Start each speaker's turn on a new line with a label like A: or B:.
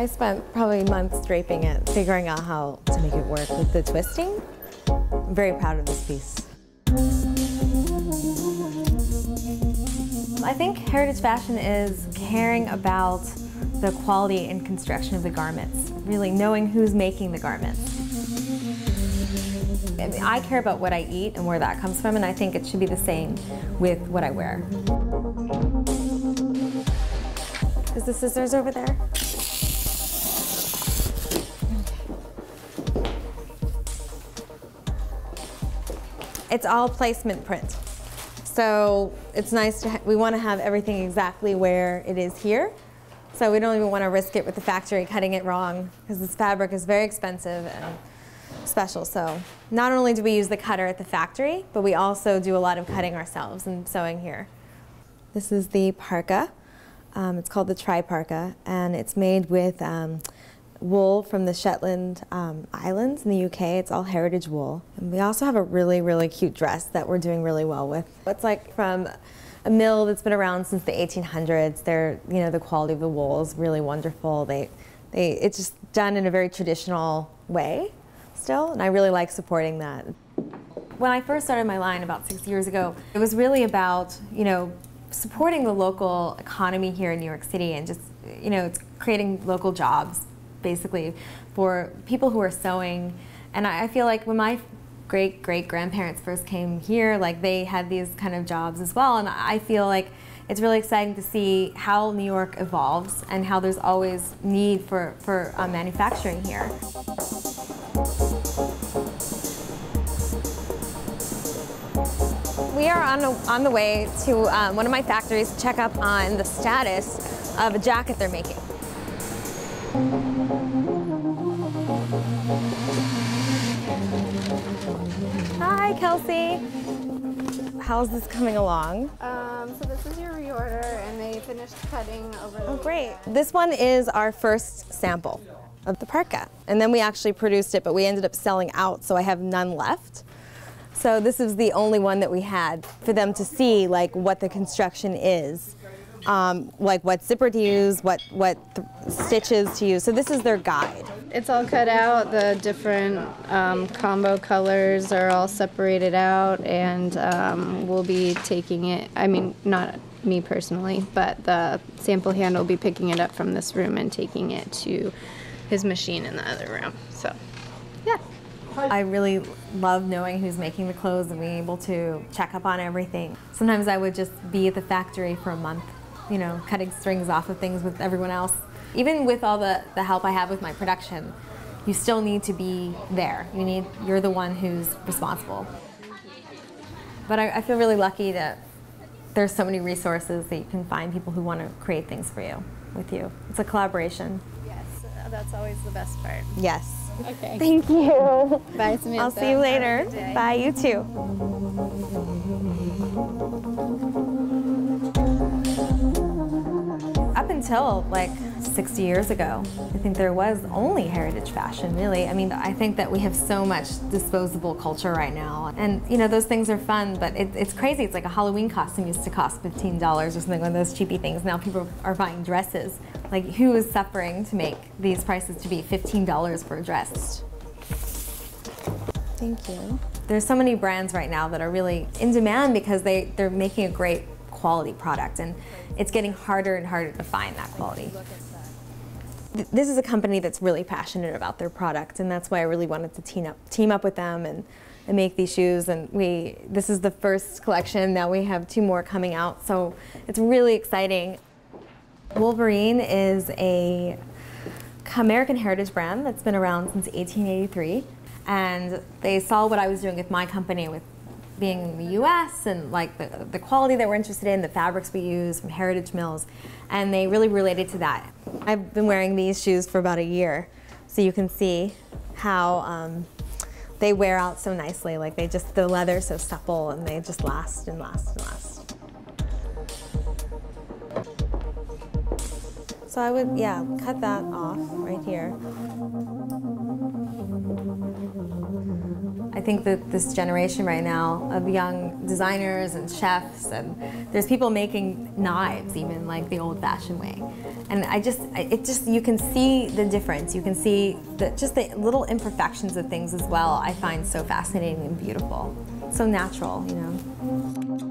A: I spent probably months draping it, figuring out how to make it work with the twisting. I'm very proud of this piece. I think heritage fashion is caring about the quality and construction of the garments, really knowing who's making the garments. I care about what I eat and where that comes from, and I think it should be the same with what I wear. Is the scissors over there? It's all placement print. So it's nice to, we want to have everything exactly where it is here. So we don't even want to risk it with the factory cutting it wrong, because this fabric is very expensive and special. So not only do we use the cutter at the factory, but we also do a lot of cutting ourselves and sewing here. This is the parka. It's called the tri-parka, and it's made with wool from the Shetland Islands in the UK. It's all heritage wool. And we also have a really, really cute dress that we're doing really well with. It's like from a mill that's been around since the 1800s. They're, you know, the quality of the wool is really wonderful. It's just done in a very traditional way still, and I really like supporting that. When I first started my line about 6 years ago, it was really about, you know, supporting the local economy here in New York City, and just, you know, it's creating local jobs basically for people who are sewing. And I feel like when my great-great-grandparents first came here, like, they had these kind of jobs as well, and I feel like it's really exciting to see how New York evolves and how there's always need for manufacturing here. We are on the way to one of my factories to check up on the status of a jacket they're making. Hi, Kelsey. How's this coming along?
B: So this is your reorder, and they finished cutting over the
A: Oh, great. This one is our first sample of the parka. And then we actually produced it, but we ended up selling out, so I have none left. So this is the only one that we had for them to see, like, what the construction is, like what zipper to use, what stitches to use. So this is their guide.
B: It's all cut out. The different combo colors are all separated out, and we'll be taking it, I mean, not me personally, but the sample hand will be picking it up from this room and taking it to his machine in the other room. So, yeah.
A: I really love knowing who's making the clothes and being able to check up on everything. Sometimes I would just be at the factory for a month, you know, cutting strings off of things with everyone else. Even with all the help I have with my production, you still need to be there. You're the one who's responsible. But I feel really lucky that there's so many resources that you can find people who want to create things for you, with you. It's a collaboration.
B: Yes, that's always the best part.
A: Yes.
B: Okay.
A: Thank you.
B: Bye, Samantha.
A: I'll see you later. Bye, you too. Up until like 60 years ago, I think there was only heritage fashion, really. I mean, I think that we have so much disposable culture right now. And, you know, those things are fun, but it's crazy. It's like a Halloween costume used to cost $15 or something, one of those cheapy things. Now people are buying dresses. Like, who is suffering to make these prices to be $15 for a dress? Thank you. There's so many brands right now that are really in demand because they're making a great quality product, and it's getting harder and harder to find that quality. This is a company that's really passionate about their product, and that's why I really wanted to team up with them and make these shoes. And this is the first collection. Now we have 2 more coming out, so it's really exciting. Wolverine is a American heritage brand that's been around since 1883, and they saw what I was doing with my company, with being in the US and like the quality that we're interested in, the fabrics we use from heritage mills, and they really related to that. I've been wearing these shoes for about a year, so you can see how they wear out so nicely. Like, the leather's so supple, and they just last and last and last. So I would, yeah, cut that off right here. I think that this generation right now of young designers and chefs, and there's people making knives even like the old-fashioned way. And you can see the difference. You can see just the little imperfections of things as well. I find so fascinating and beautiful. So natural, you know.